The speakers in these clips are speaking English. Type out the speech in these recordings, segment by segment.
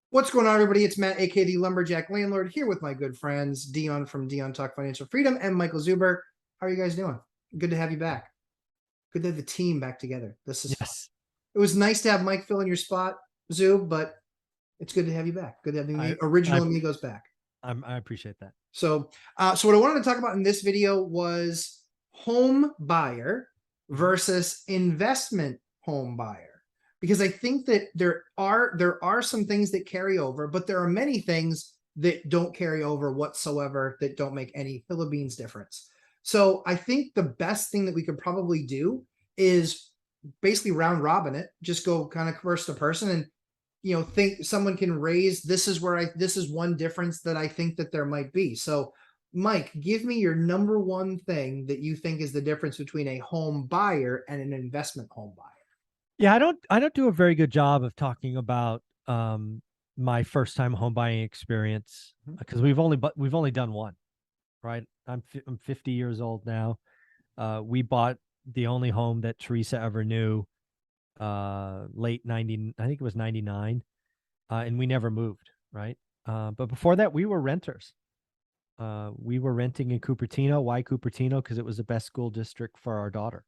What's going on, everybody? It's Matt, aka the Lumberjack Landlord, here with my good friends Dion from Dion Talk Financial Freedom and Michael Zuber. How are you guys doing? Good to have you back. Good to have the team back together. This is fun. Yes, It was nice to have Mike fill in your spot, Zub, but it's good to have you back. Good to have the original amigos back. I appreciate that. So what I wanted to talk about in this video was home buyer versus investment home buyer. Because I think that there are some things that carry over, but there are many things that don't carry over whatsoever, that don't make any Philippines difference. So I think the best thing that we could probably do is basically round robin it, just go kind of person to person, and think someone can raise, this is one difference that I think that there might be. So Mike, give me your number one thing that you think is the difference between a home buyer and an investment home buyer. Yeah, I don't do a very good job of talking about my first time home buying experience because we've only done one, right? I'm 50 years old now. We bought the only home that Teresa ever knew, late 90, I think it was 99, and we never moved, right? But before that, we were renters. We were renting in Cupertino. Why Cupertino? Because it was the best school district for our daughter.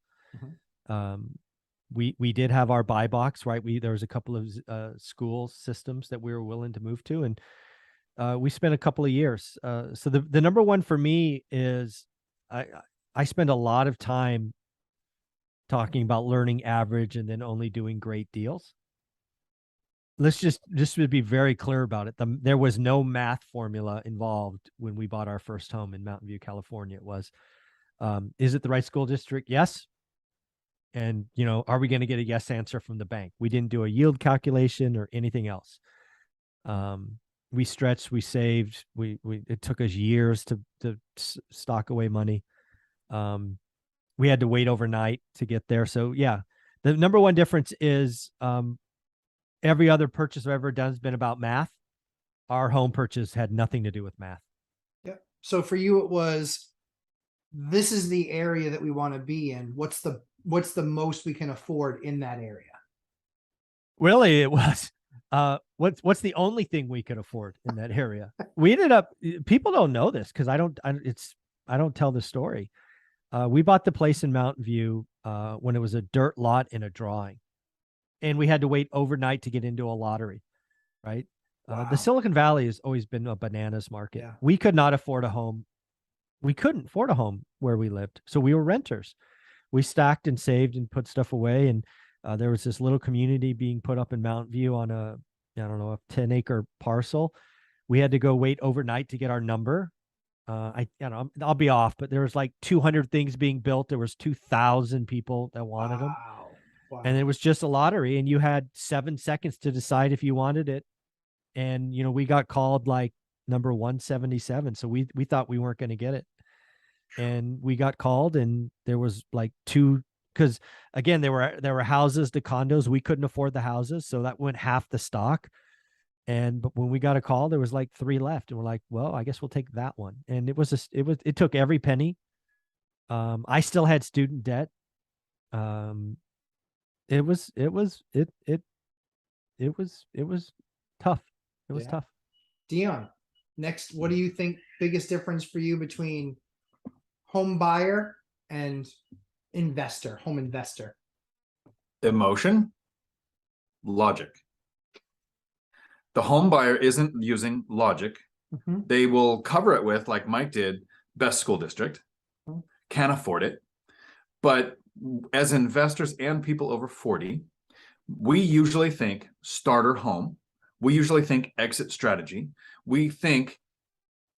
We did have our buy box, right? There was a couple of school systems that we were willing to move to, and we spent a couple of years. So the number one for me is I spend a lot of time talking about learning average and then only doing great deals. Let's just to be very clear about it. There was no math formula involved when we bought our first home in Mountain View, California. It was, is it the right school district? Yes. And, are we going to get a yes answer from the bank? We didn't do a yield calculation or anything else. We stretched, we saved, it took us years to stock away money. We had to wait overnight to get there. So yeah, the number one difference is, every other purchase I've ever done has been about math. Our home purchase had nothing to do with math. Yeah. So for you, it was, this is the area that we want to be in. What's the most we can afford in that area? Really, it was what's the only thing we could afford in that area. We ended up, people don't know this because I don't tell the story. We bought the place in Mountain View when it was a dirt lot in a drawing, and we had to wait overnight to get into a lottery, right? Wow. The Silicon Valley has always been a bananas market. Yeah. We could not afford a home. We couldn't afford a home where we lived, so we were renters. We stacked and saved and put stuff away, and there was this little community being put up in Mountain View on a 10-acre parcel. We had to go wait overnight to get our number. I'll be off, but there was like 200 things being built. There was 2,000 people that wanted them. Wow. And it was just a lottery, and you had 7 seconds to decide if you wanted it. And, we got called like number 177. So we thought we weren't going to get it. And we got called, and there was like two, because again, there were houses to condos. We couldn't afford the houses. So that went half the stock. But when we got a call, there was like 3 left, and we're like, well, I guess we'll take that one. And it took every penny. I still had student debt. It was tough. It was tough. Dion, next, what do you think biggest difference for you between home buyer and home investor? Emotion, logic. The home buyer isn't using logic. They will cover it with, like Mike did, best school district, can't afford it. But as investors and people over 40, we usually think starter home. We usually think exit strategy. We think,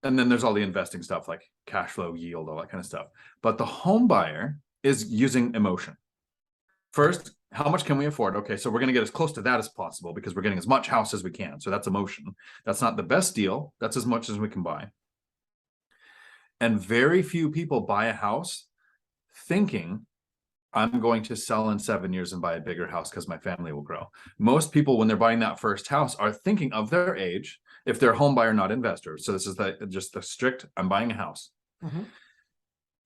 and then there's all the investing stuff like cash flow, yield, all that kind of stuff. But the home buyer is using emotion. First, how much can we afford? Okay, so we're going to get as close to that as possible because we're getting as much house as we can. So that's emotion. That's not the best deal. That's as much as we can buy. And very few people buy a house thinking, I'm going to sell in 7 years and buy a bigger house because my family will grow. Most people, when they're buying that first house, are thinking of their age, if they're home buyer, not investor. So this is just the strict, I'm buying a house.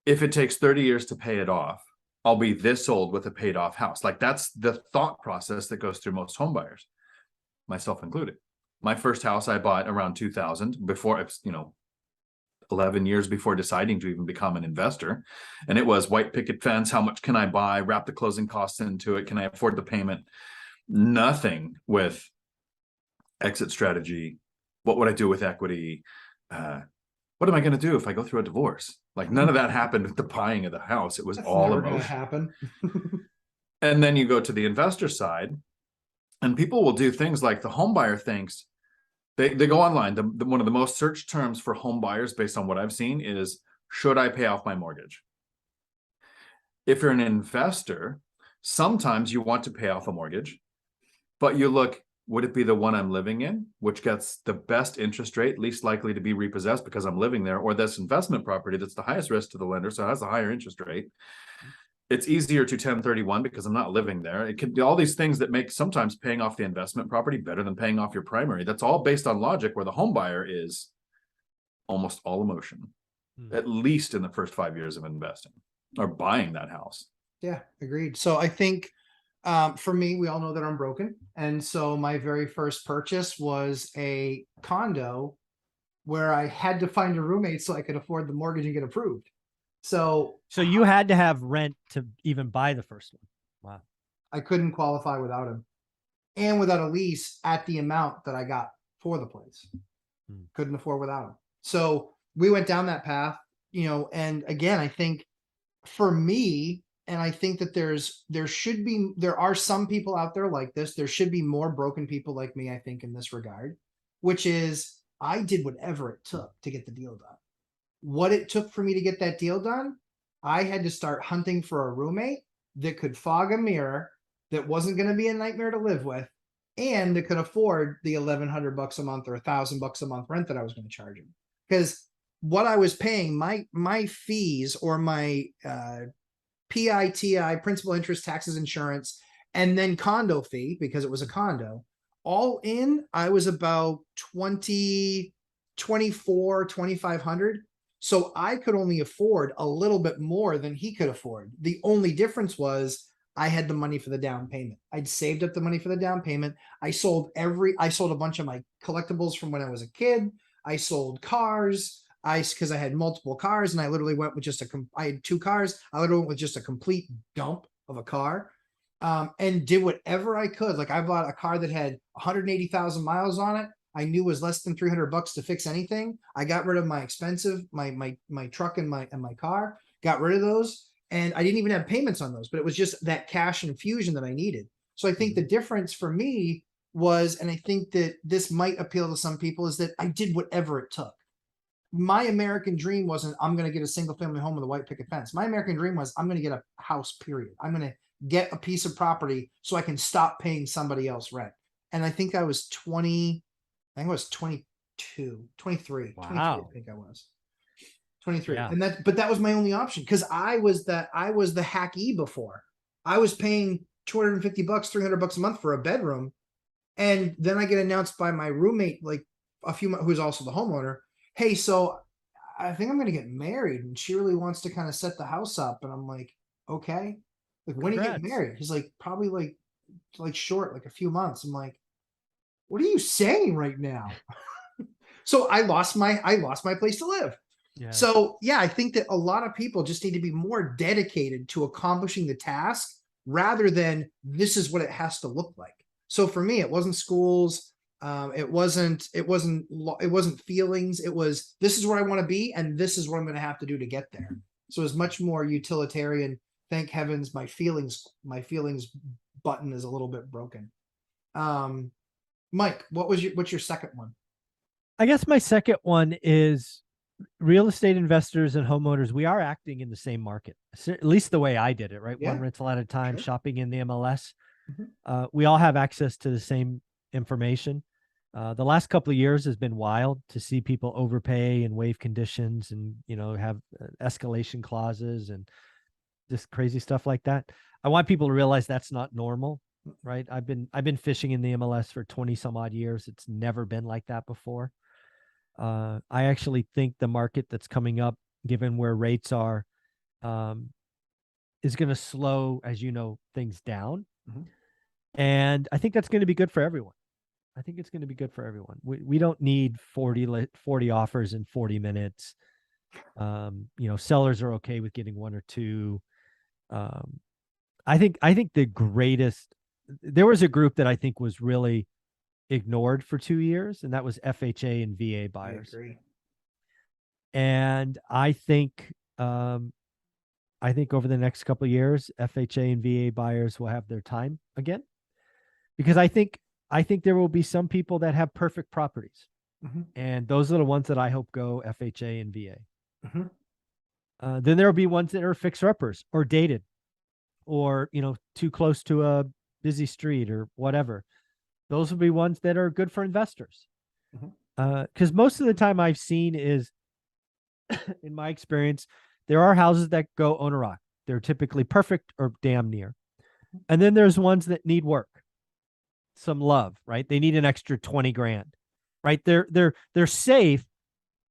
If it takes 30 years to pay it off, I'll be this old with a paid off house. Like that's the thought process that goes through most home buyers, myself included. My first house I bought around 2000 before, 11 years before deciding to even become an investor. And it was white picket fence. How much can I buy? Wrap the closing costs into it. Can I afford the payment? Nothing with exit strategy. What would I do with equity? What am I going to do if I go through a divorce? Like none of that happened with the buying of the house. It was That's all never gonna emotion. happen. And then you go to the investor side, and people will do things like the home buyer thinks they go online. One of the most searched terms for home buyers, based on what I've seen, is should I pay off my mortgage? If you're an investor, sometimes you want to pay off a mortgage, but you look, would it be the one I'm living in, which gets the best interest rate, least likely to be repossessed because I'm living there, or this investment property that's the highest risk to the lender, so it has a higher interest rate. It's easier to 1031 because I'm not living there. It could be all these things that make sometimes paying off the investment property better than paying off your primary. That's all based on logic, where the home buyer is almost all emotion, at least in the first 5 years of investing or buying that house. Yeah, agreed. So I think for me, we all know that I'm broken. And so my very first purchase was a condo where I had to find a roommate so I could afford the mortgage and get approved. So you had to have rent to even buy the first one. Wow. I couldn't qualify without him, and without a lease at the amount that I got for the place. Couldn't afford without him. So we went down that path, and again, I think for me, and I think that there are some people out there like this. There should be more broken people like me, I think, in this regard, which is I did whatever it took to get the deal done. What it took for me to get that deal done, I had to start hunting for a roommate that could fog a mirror, that wasn't going to be a nightmare to live with, and that could afford the $1,100 a month or $1,000 a month rent that I was going to charge him. Because what I was paying, my fees, or my PITI, principal, interest, taxes, insurance, and then condo fee, because it was a condo, all in, I was about 2,500. So I could only afford a little bit more than he could afford. The only difference was I had the money for the down payment. I'd saved up the money for the down payment. I sold a bunch of my collectibles from when I was a kid. I sold cars. Because I had multiple cars, and I literally went with I had 2 cars. I literally went with just a complete dump of a car, and did whatever I could. Like I bought a car that had 180,000 miles on it. I knew was less than $300 to fix anything. I got rid of my expensive, my truck and my car, got rid of those. And I didn't even have payments on those, but it was just that cash infusion that I needed. So I think the difference for me was, and I think that this might appeal to some people, is that I did whatever it took. My American dream wasn't, I'm going to get a single family home with a white picket fence. My American dream was, I'm going to get a house, period. I'm going to get a piece of property so I can stop paying somebody else rent. And I think I was 22, 23, Wow. 23, I think I was 23. Yeah. But that was my only option, because I was the hacky before. I was paying $250, $300 a month for a bedroom. And then I get announced by my roommate, like who's also the homeowner, hey, so I think I'm going to get married, and she really wants to kind of set the house up. And I'm like, okay. Like, when do you get married? He's like, probably like short, like a few months. I'm like, what are you saying right now? So I lost my place to live. Yeah. So yeah, I think that a lot of people just need to be more dedicated to accomplishing the task, rather than this is what it has to look like. So for me, it wasn't schools. It wasn't feelings. It was, this is where I want to be, and this is what I'm going to have to do to get there. So it's much more utilitarian. Thank heavens my feelings button is a little bit broken. Mike, what's your second one? I guess my second one is real estate investors and homeowners. We are acting in the same market, at least the way I did it, right? Yeah. One rental at a time, sure. Shopping in the MLS. Mm-hmm. We all have access to the same information. The last couple of years has been wild to see people overpay and waive conditions, and have escalation clauses and just crazy stuff like that. I want people to realize that's not normal, right? I've been fishing in the MLS for 20 some odd years. It's never been like that before. I actually think the market that's coming up, given where rates are, is going to slow, as things down. Mm-hmm. And I think that's going to be good for everyone. I think it's going to be good for everyone. We don't need 40 offers in 40 minutes. Sellers are okay with getting one or two. I think there was a group that I think was really ignored for 2 years, and that was FHA and VA buyers. I agree. And I think over the next couple of years, FHA and VA buyers will have their time again, because I think there will be some people that have perfect properties, and those are the ones that I hope go FHA and VA. Then there will be ones that are fixer-uppers or dated, or too close to a busy street or whatever. Those will be ones that are good for investors. Because most of the time I've seen is, in my experience, there are houses that go owner-occupied. They're typically perfect or damn near. And then there's ones that need work, some love, right? They need an extra 20 grand, right? They're safe,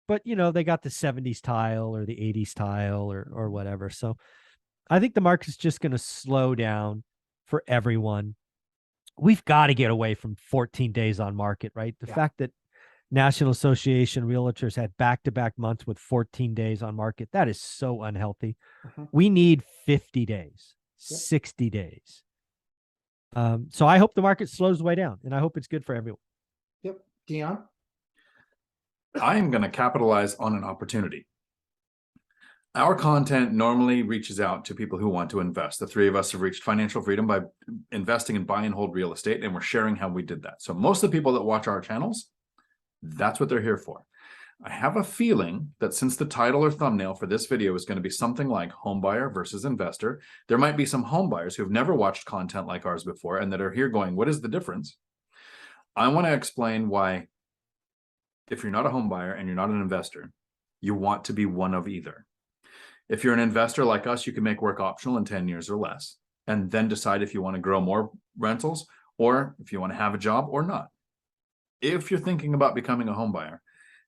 but they got the 70s tile or the 80s tile or whatever. So I think the market's just going to slow down for everyone. We've got to get away from 14 days on market, right? The fact that National Association Realtors had back-to-back months with 14 days on market, that is so unhealthy. We need 50 days, 60 days. So I hope the market slows way down, and I hope it's good for everyone. Yep. Dion? I am going to capitalize on an opportunity. Our content normally reaches out to people who want to invest. The three of us have reached financial freedom by investing in buy and hold real estate, and we're sharing how we did that. So most of the people that watch our channels, that's what they're here for. I have a feeling that since the title or thumbnail for this video is going to be something like homebuyer versus investor, there might be some homebuyers who've never watched content like ours before and that are here going, what is the difference? I want to explain why, if you're not a homebuyer and you're not an investor, you want to be one of either. If you're an investor like us, you can make work optional in 10 years or less, and then decide if you want to grow more rentals or if you want to have a job or not. If you're thinking about becoming a homebuyer,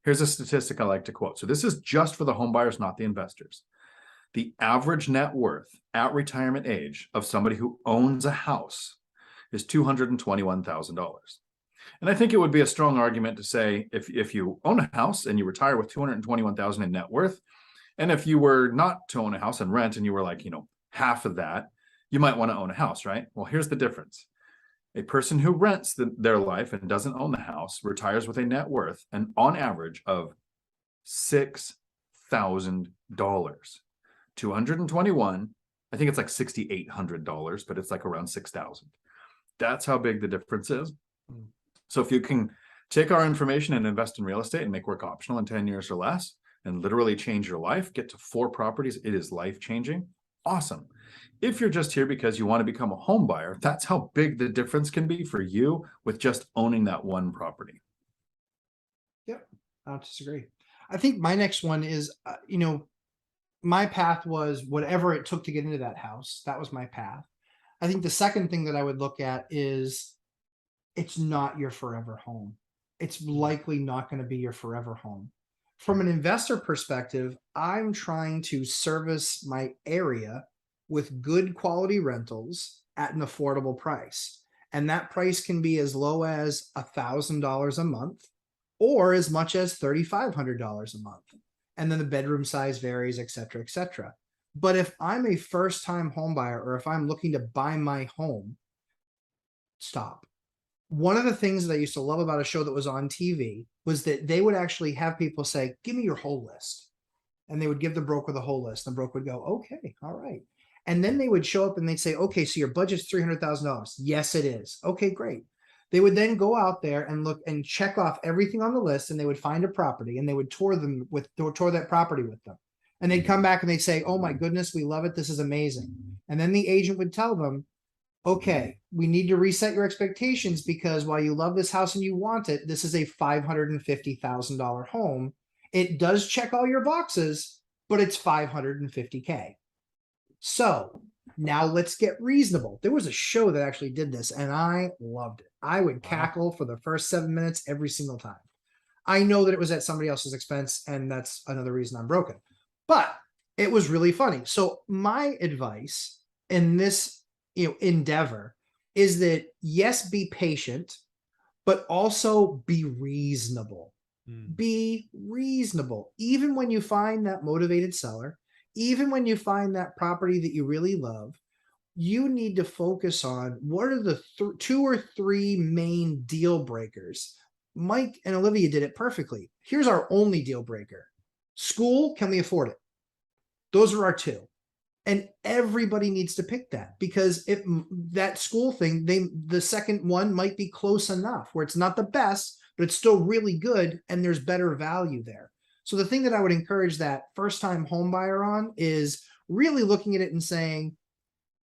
here's a statistic I like to quote. So this is just for the homebuyers, not the investors. The average net worth at retirement age of somebody who owns a house is $221,000. And I think it would be a strong argument to say if you own a house and you retire with $221,000 in net worth, and if you were not to own a house and rent and you were like, half of that, you might want to own a house, right? Well, here's the difference. A person who rents their life and doesn't own the house retires with a net worth, and on average, of $6,000. 221, I think it's like $6,800, but it's like around 6,000. That's how big the difference is. So if you can take our information and invest in real estate and make work optional in 10 years or less and literally change your life, get to 4 properties, it is life-changing. Awesome. If you're just here because you want to become a home buyer, that's how big the difference can be for you with just owning that one property. Yep, I don't disagree. I think my next one is, my path was whatever it took to get into that house. That was my path. I think the second thing that I would look at is it's not your forever home. It's likely not going to be your forever home. From an investor perspective, I'm trying to service my area with good quality rentals at an affordable price. And that price can be as low as $1,000 a month or as much as $3,500 a month. And then the bedroom size varies, et cetera, et cetera. But if I'm a first-time home buyer or if I'm looking to buy my home, stop. One of the things that I used to love about a show that was on TV was that they would actually have people say, give me your whole list. And they would give the broker the whole list. The broker would go, okay, all right. And then they would show up and they'd say, okay, so your budget's $300,000. Yes, it is. Okay, great. They would then go out there and look and check off everything on the list, and they would find a property and they would tour that property with them. And they'd come back and they'd say, oh my goodness, we love it. This is amazing. And then the agent would tell them, okay, we need to reset your expectations because while you love this house and you want it, this is a $550,000 home. It does check all your boxes, but it's $550K. So now let's get reasonable. There was a show that actually did this and I loved it. I would cackle for the first 7 minutes every single time. I know that it was at somebody else's expense, and that's another reason I'm broken, but it was really funny. So my advice in this endeavor is that yes, be patient, but also be reasonable. Mm. Be reasonable. Even when you find that motivated seller, even when you find that property that you really love, you need to focus on what are the 2 or 3 main deal breakers. Mike and Olivia did it perfectly. Here's our only deal breaker. School, can we afford it? Those are our 2. And everybody needs to pick that, because if that school thing, the second one might be close enough where it's not the best, but it's still really good and there's better value there. So the thing that I would encourage that first time home buyer on is really looking at it and saying,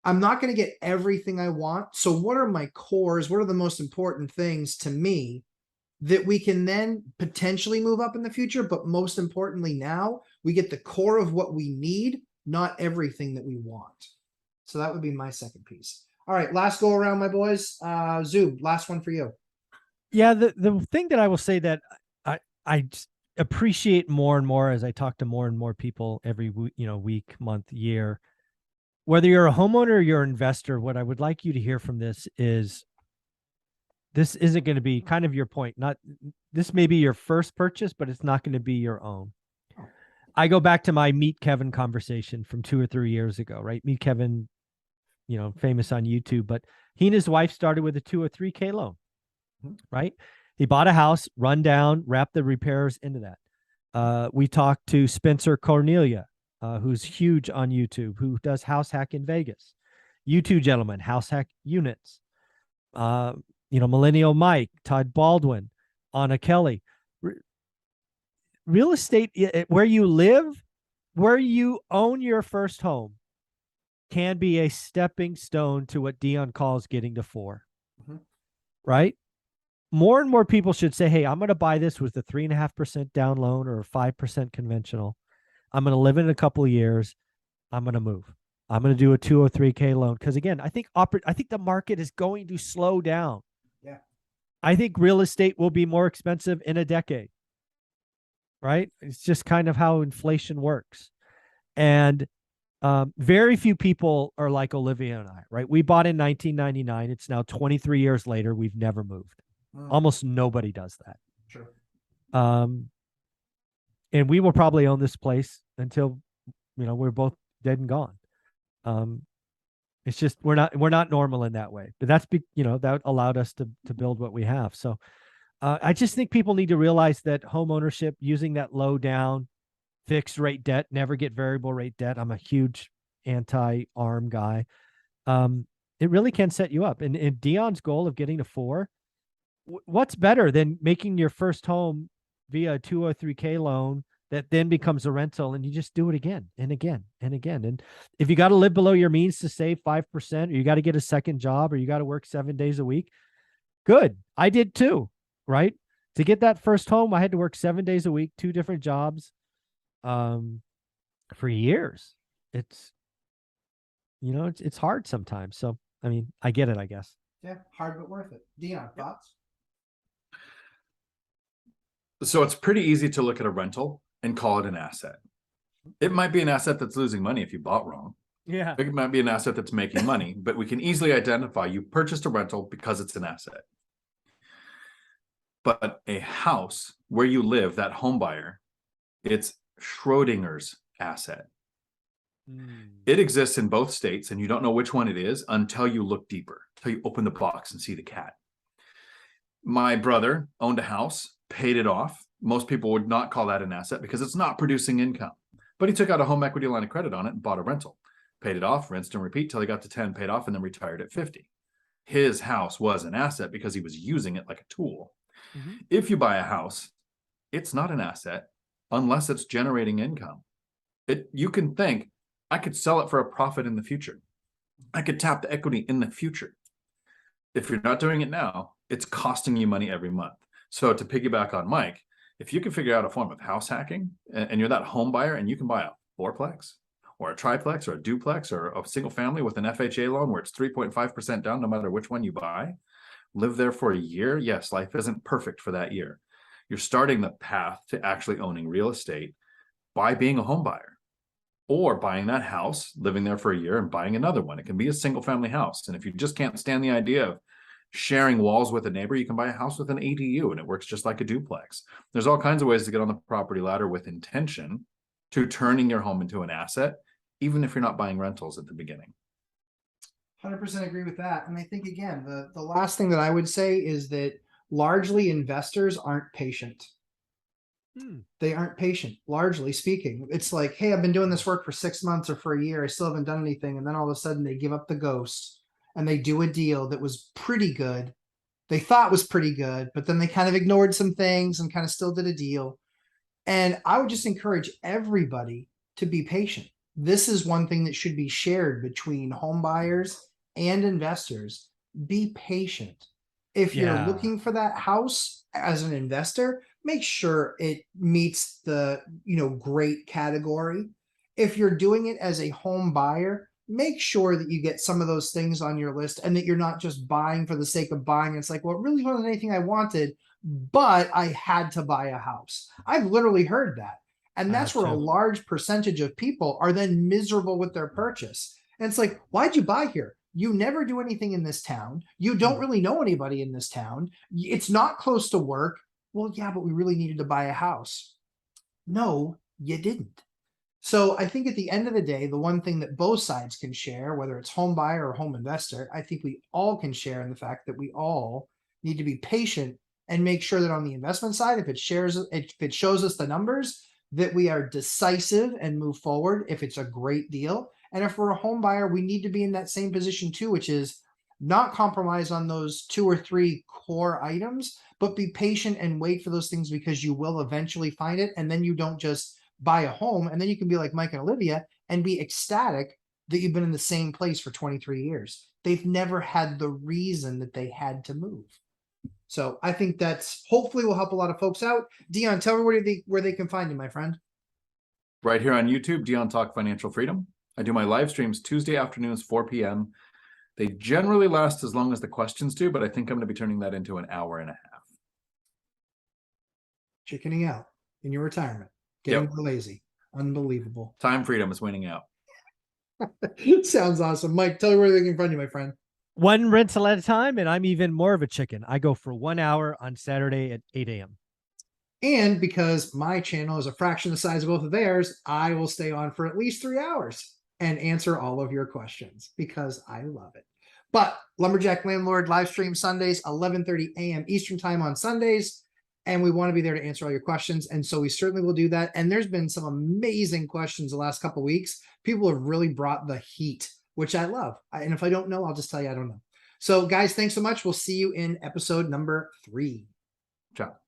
I'm not going to get everything I want. So what are my cores? What are the most important things to me that we can then potentially move up in the future? But most importantly, now we get the core of what we need, not everything that we want. So that would be my second piece. All right, last go around, my boys. Zub, last one for you. Yeah, the thing that I will say that I just appreciate more and more as I talk to more and more people every week, month, year. Whether you're a homeowner or you're an investor, what I would like you to hear from this is this isn't going to be kind of your point. Not this may be your first purchase, but it's not going to be your own. I go back to my Meet Kevin conversation from 2 or 3 years ago, right? Meet Kevin, famous on YouTube, but he and his wife started with a 2 or 3K loan, right? He bought a house, run down, wrap the repairs into that. We talked to Spencer Cornelia, who's huge on YouTube, who does house hack in Vegas. You two gentlemen, house hack units. Millennial Mike, Todd Baldwin, Anna Kelly. Real estate, where you live, where you own your first home, can be a stepping stone to what Dion calls getting to 4. Right? More and more people should say, hey, I'm going to buy this with a 3.5% down loan or a 5% conventional. I'm going to live in a couple of years. I'm going to move. I'm going to do a 2 or 3K loan. Because again, I think the market is going to slow down. Yeah. I think real estate will be more expensive in a decade. Right? It's just kind of how inflation works. And very few people are like Olivia and I, right? We bought in 1999. It's now 23 years later. We've never moved. Almost nobody does that. Sure. And we will probably own this place until, we're both dead and gone. It's just, we're not normal in that way, but that allowed us to build what we have. So I just think people need to realize that home ownership, using that low down fixed rate debt, never get variable rate debt. I'm a huge anti-ARM guy. It really can set you up. And Dion's goal of getting to 4, what's better than making your first home via a 2 or 3K loan that then becomes a rental, and you just do it again and again and again. And if you got to live below your means to save 5%, or you got to get a second job, or you got to work 7 days a week, good. I did too, right? To get that first home, I had to work 7 days a week, 2 different jobs, for years. It's hard sometimes. So, I mean, I get it, I guess. Yeah, hard but worth it. Dion, thoughts? So it's pretty easy to look at a rental and call it an asset. It might be an asset that's losing money if you bought wrong. Yeah. It might be an asset that's making money, but we can easily identify you purchased a rental because it's an asset. But a house where you live, that home buyer, it's Schrodinger's asset. It exists in both states, and you don't know which one it is until you look deeper, until you open the box and see the cat. My brother owned a house, paid it off. Most people would not call that an asset because it's not producing income. But he took out a home equity line of credit on it and bought a rental. Paid it off, rinsed and repeat till he got to 10, paid off, and then retired at 50. His house was an asset because he was using it like a tool. If you buy a house, it's not an asset unless it's generating income. You can think, I could sell it for a profit in the future. I could tap the equity in the future. If you're not doing it now, it's costing you money every month. So to piggyback on Mike, if you can figure out a form of house hacking and you're that home buyer and you can buy a fourplex or a triplex or a duplex or a single family with an FHA loan where it's 3.5% down no matter which one you buy, live there for a year. Yes, life isn't perfect for that year. You're starting the path to actually owning real estate by being a home buyer or buying that house, living there for a year and buying another one. It can be a single family house. And if you just can't stand the idea of sharing walls with a neighbor. You can buy a house with an ADU and it works just like a duplex. There's all kinds of ways to get on the property ladder with intention to turning your home into an asset, even if you're not buying rentals at the beginning. 100% agree with that. And I think, again, the last thing that I would say is that largely investors aren't patient. They aren't patient, largely speaking. It's like, hey, I've been doing this work for 6 months or for a year. I still haven't done anything. And then all of a sudden they give up the ghost and they do a deal that was pretty good. They thought was pretty good, but then they kind of ignored some things and kind of still did a deal. And I would just encourage everybody to be patient. This is one thing that should be shared between home buyers and investors. Be patient. If you're looking for that house as an investor, make sure it meets the, great category. If you're doing it as a home buyer, make sure that you get some of those things on your list and that you're not just buying for the sake of buying. It's like, well, it really wasn't anything I wanted, but I had to buy a house. I've literally heard that. And that's where a large percentage of people are then miserable with their purchase. And it's like, why'd you buy here? You never do anything in this town. You don't really know anybody in this town. It's not close to work. Well, yeah, but we really needed to buy a house. No, you didn't. So I think at the end of the day, the one thing that both sides can share, whether it's home buyer or home investor, I think we all can share in the fact that we all need to be patient and make sure that on the investment side, if it shows us the numbers, that we are decisive and move forward if it's a great deal. And if we're a home buyer, we need to be in that same position too, which is not compromise on those 2 or 3 core items, but be patient and wait for those things because you will eventually find it. And then you don't just buy a home and then you can be like Mike and Olivia and be ecstatic that you've been in the same place for 23 years. They've never had the reason that they had to move. So I think that's hopefully will help a lot of folks out. Dion, tell me where they can find you, my friend. Right here on YouTube, Dion Talk Financial Freedom. I do my live streams Tuesday afternoons, 4 p.m. They generally last as long as the questions do, but I think I'm going to be turning that into an hour and a half. Chickening out in your retirement. Getting lazy. Unbelievable. Time freedom is winning out. Sounds awesome. Mike, tell me where they can find you, my friend. One rental at a time, and I'm even more of a chicken. I go for 1 hour on Saturday at 8 a.m. And because my channel is a fraction the size of both of theirs, I will stay on for at least 3 hours and answer all of your questions because I love it. But Lumberjack Landlord live stream Sundays, 11:30 a.m. Eastern time on Sundays. And we want to be there to answer all your questions. And so we certainly will do that. And there's been some amazing questions the last couple of weeks. People have really brought the heat, which I love. And if I don't know, I'll just tell you I don't know. So guys, thanks so much. We'll see you in episode number 3. Ciao.